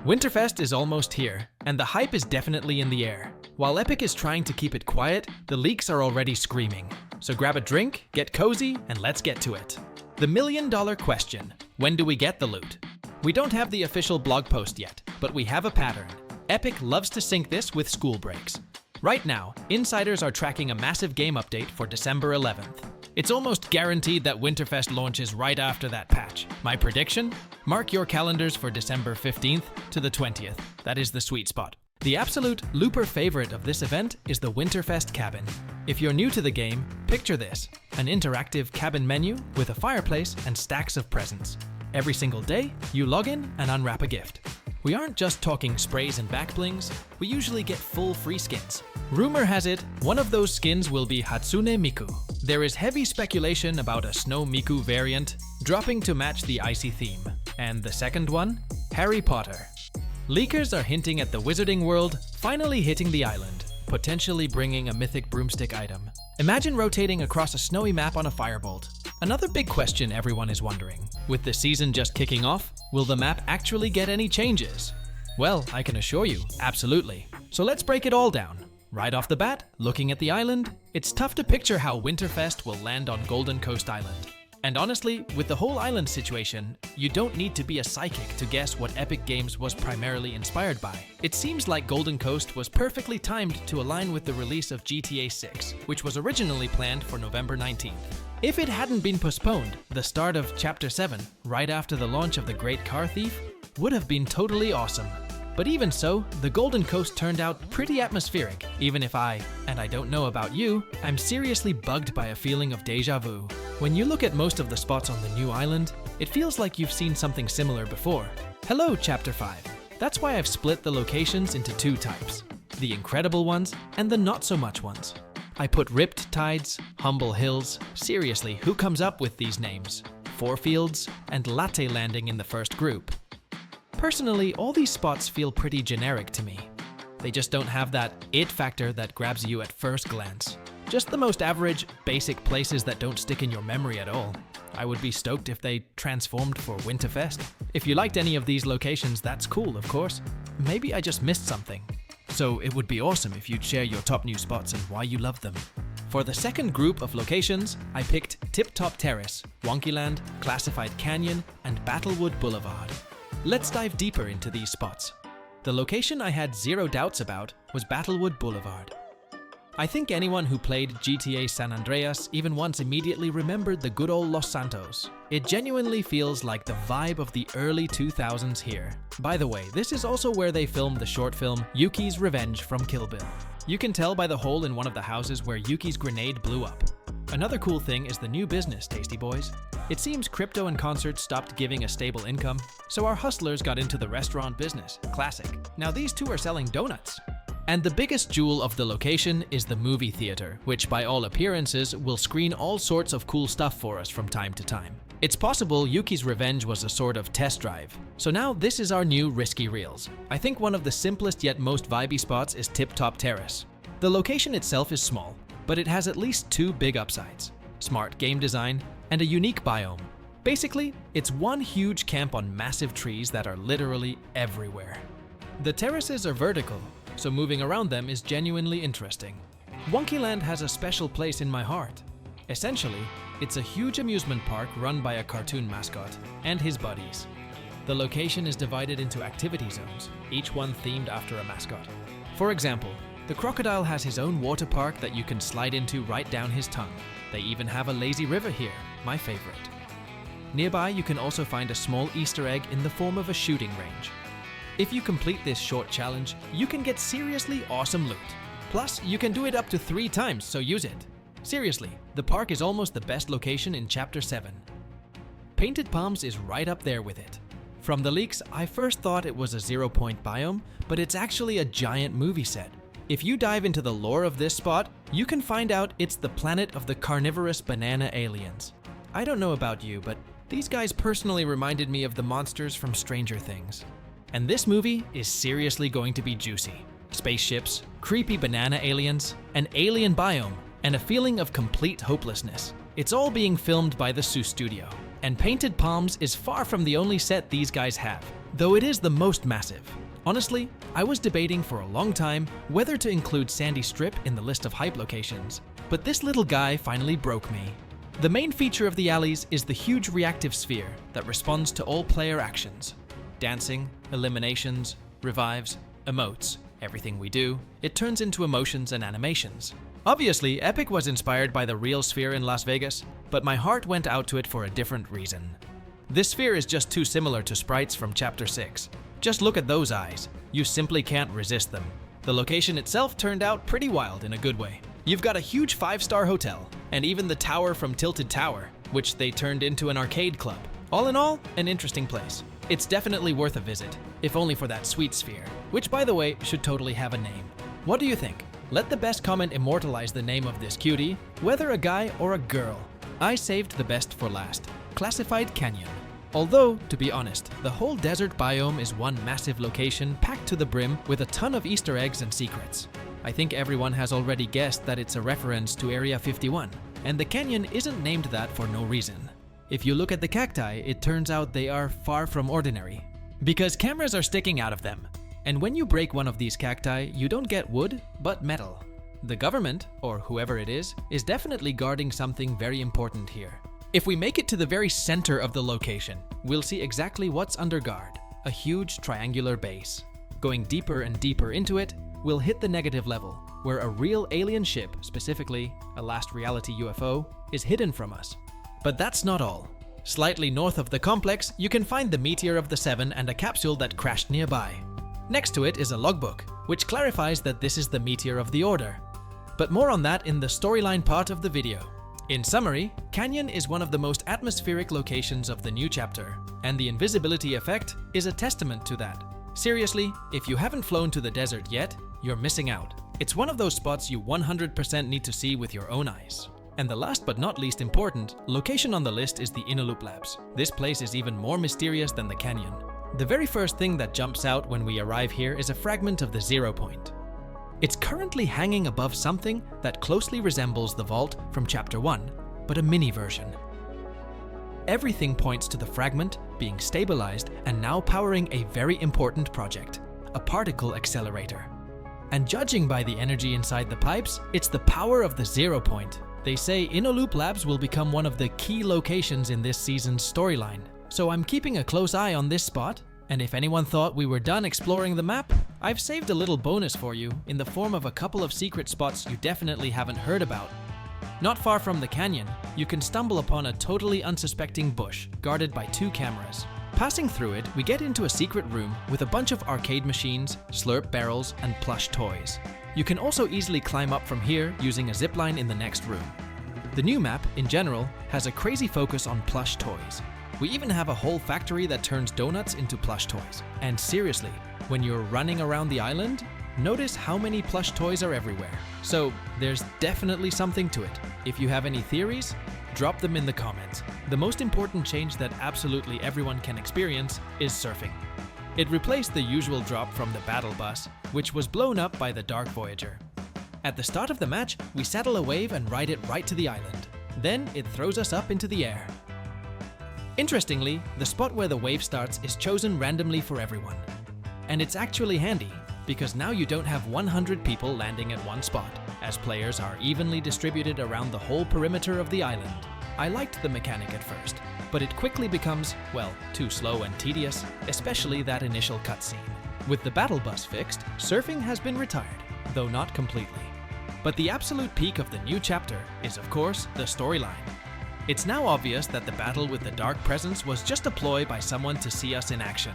Winterfest is almost here, and the hype is definitely in the air. While Epic is trying to keep it quiet, the leaks are already screaming. So grab a drink, get cozy, and let's get to it. The million-dollar question: when do we get the loot? We don't have the official blog post yet, but we have a pattern. Epic loves to sync this with school breaks. Right now, insiders are tracking a massive game update for December 11th. It's almost guaranteed that Winterfest launches right after that patch. My prediction? Mark your calendars for December 15th to the 20th. That is the sweet spot. The absolute looper favorite of this event is the Winterfest cabin. If you're new to the game, picture this: an interactive cabin menu with a fireplace and stacks of presents. Every single day, you log in and unwrap a gift. We aren't just talking sprays and backblings, we usually get full free skins. Rumor has it, one of those skins will be Hatsune Miku. There is heavy speculation about a Snow Miku variant, dropping to match the icy theme. And the second one? Harry Potter. Leakers are hinting at the Wizarding World finally hitting the island, potentially bringing a mythic broomstick item. Imagine rotating across a snowy map on a firebolt. Another big question everyone is wondering: with the season just kicking off, will the map actually get any changes? Well, I can assure you, absolutely. So let's break it all down. Right off the bat, looking at the island, it's tough to picture how Winterfest will land on Golden Coast Island. And honestly, with the whole island situation, you don't need to be a psychic to guess what Epic Games was primarily inspired by. It seems like Golden Coast was perfectly timed to align with the release of GTA 6, which was originally planned for November 19th. If it hadn't been postponed, the start of Chapter 7, right after the launch of The Great Car Thief, would have been totally awesome. But even so, the Golden Coast turned out pretty atmospheric, even if and I don't know about you, I'm seriously bugged by a feeling of déjà vu. When you look at most of the spots on the new island, it feels like you've seen something similar before. Hello, Chapter 5. That's why I've split the locations into two types: the incredible ones and the not-so-much ones. I put Ripped Tides, Humble Hills, seriously, who comes up with these names? Four Fields, and Latte Landing in the first group. Personally, all these spots feel pretty generic to me. They just don't have that it factor that grabs you at first glance. Just the most average, basic places that don't stick in your memory at all. I would be stoked if they transformed for Winterfest. If you liked any of these locations, that's cool, of course. Maybe I just missed something. So it would be awesome if you'd share your top new spots and why you love them. For the second group of locations, I picked Tip Top Terrace, Wonkyland, Classified Canyon, and Battlewood Boulevard. Let's dive deeper into these spots. The location I had zero doubts about was Battlewood Boulevard. I think anyone who played GTA San Andreas even once immediately remembered the good old Los Santos. It genuinely feels like the vibe of the early 2000s here. By the way, this is also where they filmed the short film Yuki's Revenge from Kill Bill. You can tell by the hole in one of the houses where Yuki's grenade blew up. Another cool thing is the new business, Tasty Boys. It seems crypto and concerts stopped giving a stable income, so our hustlers got into the restaurant business. Classic. Now these two are selling donuts. And the biggest jewel of the location is the movie theater, which by all appearances will screen all sorts of cool stuff for us from time to time. It's possible Yuki's Revenge was a sort of test drive. So now this is our new Risky Reels. I think one of the simplest yet most vibey spots is Tip Top Terrace. The location itself is small, but it has at least two big upsides: smart game design and a unique biome. Basically, it's one huge camp on massive trees that are literally everywhere. The terraces are vertical, so moving around them is genuinely interesting. Wonkyland has a special place in my heart. Essentially, it's a huge amusement park run by a cartoon mascot and his buddies. The location is divided into activity zones, each one themed after a mascot. For example, the crocodile has his own water park that you can slide into right down his tongue. They even have a lazy river here, my favorite. Nearby, you can also find a small Easter egg in the form of a shooting range. If you complete this short challenge, you can get seriously awesome loot. Plus, you can do it up to 3 times, so use it. Seriously, the park is almost the best location in Chapter 7. Painted Palms is right up there with it. From the leaks, I first thought it was a 0-point biome, but it's actually a giant movie set. If you dive into the lore of this spot, you can find out it's the planet of the carnivorous banana aliens. I don't know about you, but these guys personally reminded me of the monsters from Stranger Things. And this movie is seriously going to be juicy. Spaceships, creepy banana aliens, an alien biome, and a feeling of complete hopelessness. It's all being filmed by the Seuss Studio. And Painted Palms is far from the only set these guys have. though it is the most massive. Honestly, I was debating for a long time whether to include Sandy Strip in the list of hype locations, but this little guy finally broke me. The main feature of the alleys is the huge reactive sphere that responds to all player actions. Dancing, eliminations, revives, emotes, everything we do, it turns into emotions and animations. Obviously, Epic was inspired by the real sphere in Las Vegas, but my heart went out to it for a different reason. This sphere is just too similar to sprites from Chapter 6. Just look at those eyes. You simply can't resist them. The location itself turned out pretty wild in a good way. You've got a huge 5-star hotel, and even the tower from Tilted Tower, which they turned into an arcade club. All in all, an interesting place. It's definitely worth a visit, if only for that sweet sphere, which by the way, should totally have a name. What do you think? Let the best comment immortalize the name of this cutie, whether a guy or a girl. I saved the best for last. Classified Canyon. Although, to be honest, the whole desert biome is one massive location packed to the brim with a ton of Easter eggs and secrets. I think everyone has already guessed that it's a reference to Area 51, and the canyon isn't named that for no reason. If you look at the cacti, it turns out they are far from ordinary, because cameras are sticking out of them. And when you break one of these cacti, you don't get wood, but metal. The government, or whoever it is definitely guarding something very important here. If we make it to the very center of the location, we'll see exactly what's under guard, a huge triangular base. Going deeper and deeper into it, we'll hit the negative level, where a real alien ship, specifically a Last Reality UFO, is hidden from us. But that's not all. Slightly north of the complex, you can find the Meteor of the Seven and a capsule that crashed nearby. Next to it is a logbook, which clarifies that this is the Meteor of the Order. But more on that in the storyline part of the video. In summary, Canyon is one of the most atmospheric locations of the new chapter, and the invisibility effect is a testament to that. Seriously, if you haven't flown to the desert yet, you're missing out. It's one of those spots you 100% need to see with your own eyes. And the last but not least important location on the list is the Innerloop Labs. This place is even more mysterious than the canyon. The very first thing that jumps out when we arrive here is a fragment of the 0 point. It's currently hanging above something that closely resembles the vault from Chapter 1, but a mini version. Everything points to the fragment being stabilized and now powering a very important project, a particle accelerator. And judging by the energy inside the pipes, it's the power of the 0 point. They say Innerloop Labs will become one of the key locations in this season's storyline. So I'm keeping a close eye on this spot, and if anyone thought we were done exploring the map, I've saved a little bonus for you in the form of a couple of secret spots you definitely haven't heard about. Not far from the canyon, you can stumble upon a totally unsuspecting bush guarded by 2 cameras. Passing through it, we get into a secret room with a bunch of arcade machines, slurp barrels, and plush toys. You can also easily climb up from here using a zipline in the next room. The new map, in general, has a crazy focus on plush toys. We even have a whole factory that turns donuts into plush toys. And seriously, when you're running around the island, notice how many plush toys are everywhere. So there's definitely something to it. If you have any theories, drop them in the comments. The most important change that absolutely everyone can experience is surfing. It replaced the usual drop from the battle bus, which was blown up by the Dark Voyager. At the start of the match, we saddle a wave and ride it right to the island. Then it throws us up into the air. Interestingly, the spot where the wave starts is chosen randomly for everyone. And it's actually handy, because now you don't have 100 people landing at one spot, as players are evenly distributed around the whole perimeter of the island. I liked the mechanic at first, but it quickly becomes, well, too slow and tedious, especially that initial cutscene. With the battle bus fixed, surfing has been retired, though not completely. But the absolute peak of the new chapter is, of course, the storyline. It's now obvious that the battle with the Dark Presence was just a ploy by someone to see us in action.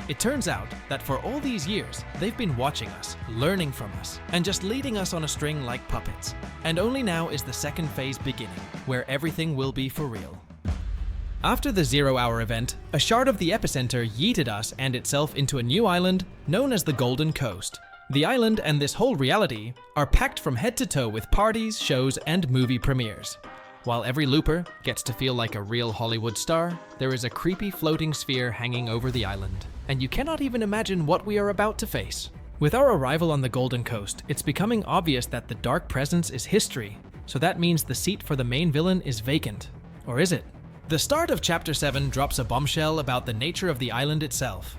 It turns out that for all these years, they've been watching us, learning from us, and just leading us on a string like puppets. And only now is the second phase beginning, where everything will be for real. After the 0-hour event, a shard of the epicenter yeeted us and itself into a new island known as the Golden Coast. The island and this whole reality are packed from head to toe with parties, shows, and movie premieres. While every looper gets to feel like a real Hollywood star, there is a creepy floating sphere hanging over the island, and you cannot even imagine what we are about to face. With our arrival on the Golden Coast, it's becoming obvious that the Dark Presence is history, so that means the seat for the main villain is vacant. Or is it? The start of Chapter 7 drops a bombshell about the nature of the island itself.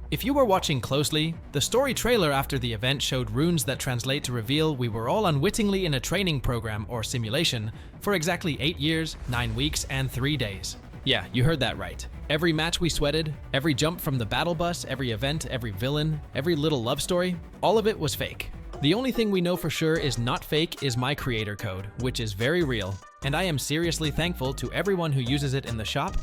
If you were watching closely, the story trailer after the event showed runes that translate to reveal we were all unwittingly in a training program or simulation for exactly 8 years, 9 weeks, and 3 days. Yeah, you heard that right. Every match we sweated, every jump from the battle bus, every event, every villain, every little love story, all of it was fake. The only thing we know for sure is not fake is my creator code, which is very real, and I am seriously thankful to everyone who uses it in the shop.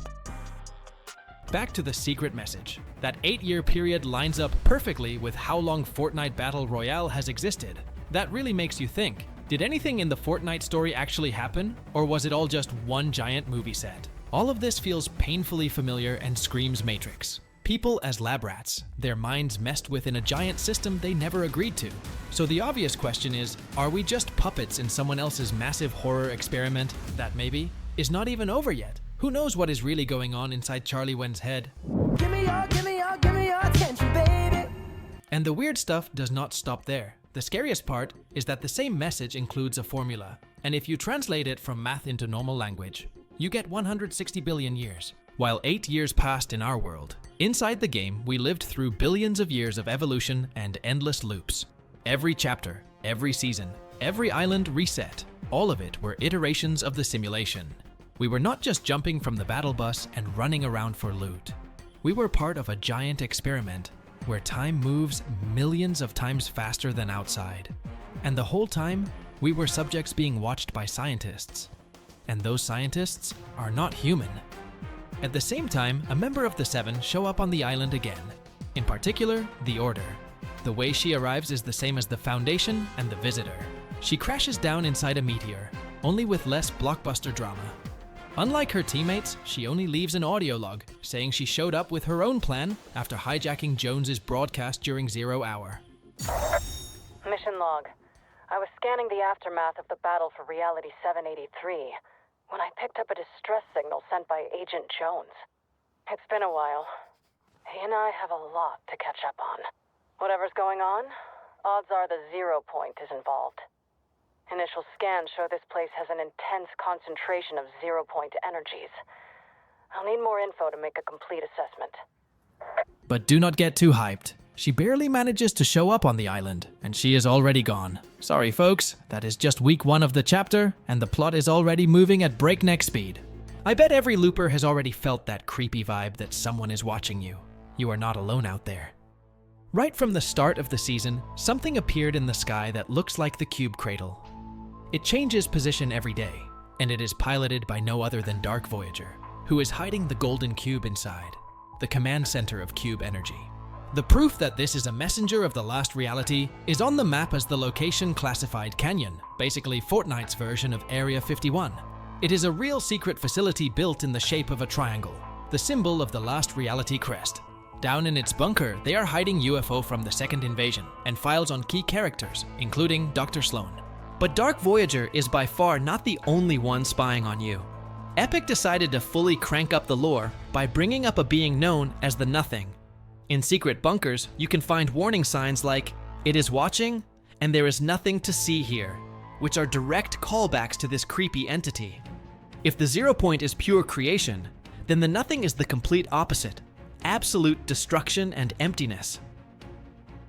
Back to the secret message. That 8-year period lines up perfectly with how long Fortnite Battle Royale has existed. That really makes you think, did anything in the Fortnite story actually happen, or was it all just one giant movie set? All of this feels painfully familiar and screams Matrix. People as lab rats, their minds messed with in a giant system they never agreed to. So the obvious question is, are we just puppets in someone else's massive horror experiment that maybe is not even over yet? Who knows what is really going on inside Charlie Wen's head? Give me your attention, baby. And the weird stuff does not stop there. The scariest part is that the same message includes a formula, and if you translate it from math into normal language, you get 160 billion years. While 8 years passed in our world, inside the game we lived through billions of years of evolution and endless loops. Every chapter, every season, every island reset, all of it were iterations of the simulation. We were not just jumping from the battle bus and running around for loot. We were part of a giant experiment where time moves millions of times faster than outside. And the whole time, we were subjects being watched by scientists. And those scientists are not human. At the same time, a member of the Seven show up on the island again. In particular, the Order. The way she arrives is the same as the Foundation and the Visitor. She crashes down inside a meteor, only with less blockbuster drama. Unlike her teammates, she only leaves an audio log saying she showed up with her own plan after hijacking Jones's broadcast during 0 hour. Mission log. I was scanning the aftermath of the battle for Reality 783 when I picked up a distress signal sent by Agent Jones. It's been a while. He and I have a lot to catch up on. Whatever's going on, odds are the 0 point is involved. Initial scans show this place has an intense concentration of 0 point energies. I'll need more info to make a complete assessment. But do not get too hyped. She barely manages to show up on the island, and she is already gone. Sorry folks, that is just week 1 of the chapter, and the plot is already moving at breakneck speed. I bet every looper has already felt that creepy vibe that someone is watching you. You are not alone out there. Right from the start of the season, something appeared in the sky that looks like the Cube Cradle. It changes position every day, and it is piloted by no other than Dark Voyager, who is hiding the golden cube inside, the command center of Cube Energy. The proof that this is a messenger of the last reality is on the map as the location classified Canyon, basically Fortnite's version of Area 51. It is a real secret facility built in the shape of a triangle, the symbol of the last reality crest. Down in its bunker, they are hiding UFO from the second invasion and files on key characters, including Dr. Sloan. But Dark Voyager is by far not the only one spying on you. Epic decided to fully crank up the lore by bringing up a being known as the Nothing. In secret bunkers, you can find warning signs like, "It is watching," and "There is nothing to see here," which are direct callbacks to this creepy entity. If the 0 point is pure creation, then the Nothing is the complete opposite, absolute destruction and emptiness.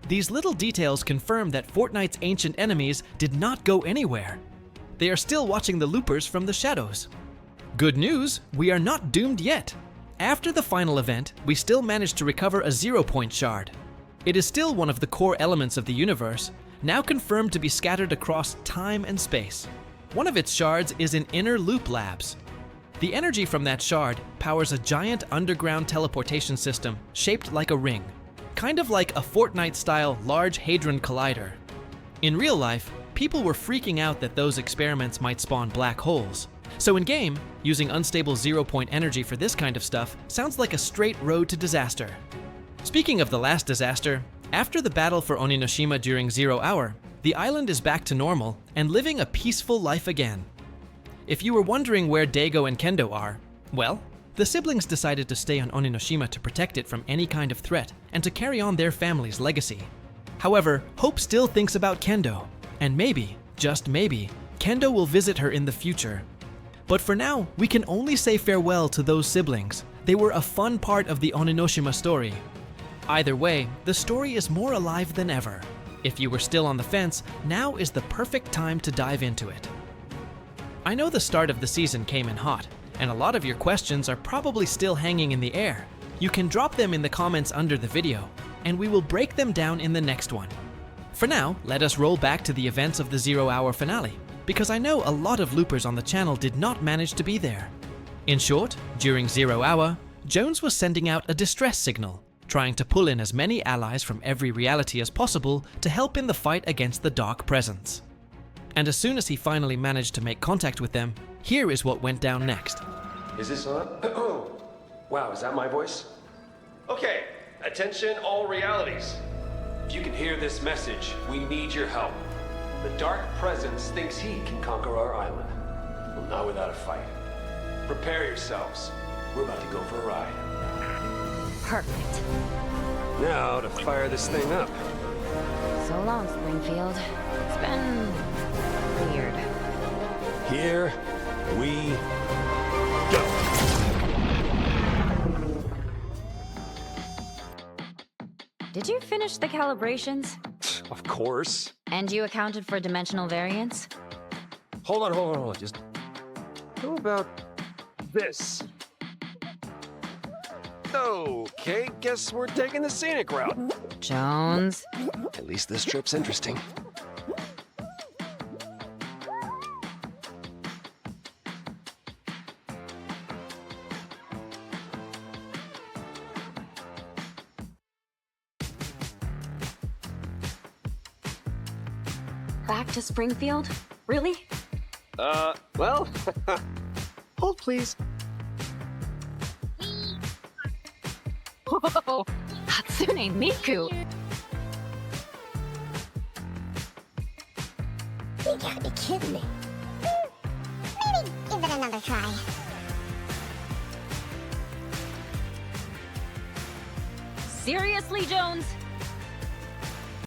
These little details confirm that Fortnite's ancient enemies did not go anywhere. They are still watching the loopers from the shadows. Good news, we are not doomed yet. After the final event, we still managed to recover a 0 point shard. It is still one of the core elements of the universe, now confirmed to be scattered across time and space. One of its shards is in Inner Loop Labs. The energy from that shard powers a giant underground teleportation system shaped like a ring, kind of like a Fortnite-style Large Hadron Collider. In real life, people were freaking out that those experiments might spawn black holes. So in-game, using unstable 0 point energy for this kind of stuff sounds like a straight road to disaster. Speaking of the last disaster, after the battle for Oninoshima during 0 hour, the island is back to normal and living a peaceful life again. If you were wondering where Daigo and Kendo are, well, the siblings decided to stay on Oninoshima to protect it from any kind of threat and to carry on their family's legacy. However, Hope still thinks about Kendo, and maybe, just maybe, Kendo will visit her in the future. But for now, we can only say farewell to those siblings. They were a fun part of the Oninoshima story. Either way, the story is more alive than ever. If you were still on the fence, now is the perfect time to dive into it. I know the start of the season came in hot, and a lot of your questions are probably still hanging in the air. You can drop them in the comments under the video, and we will break them down in the next one. For now, let us roll back to the events of the 0 Hour finale, because I know a lot of loopers on the channel did not manage to be there. In short, during 0 Hour, Jones was sending out a distress signal, trying to pull in as many allies from every reality as possible to help in the fight against the Dark Presence. And as soon as he finally managed to make contact with them, here is what went down next. Is this on? Oh, wow, is that my voice? Okay, attention all realities. If you can hear this message, we need your help. The Dark Presence thinks he can conquer our island. Well, not without a fight. Prepare yourselves. We're about to go for a ride. Perfect. Now to fire this thing up. So long, Springfield. It's been weird. Here we go. Did you finish the calibrations? Of course. And you accounted for dimensional variance? Hold on. Just how about this? Okay, guess we're taking the scenic route. Jones? At least this trip's interesting. Back to Springfield? Really? Well, hold please. Whoa! Hatsune Miku! You gotta be kidding me. Maybe give it another try. Seriously, Jones?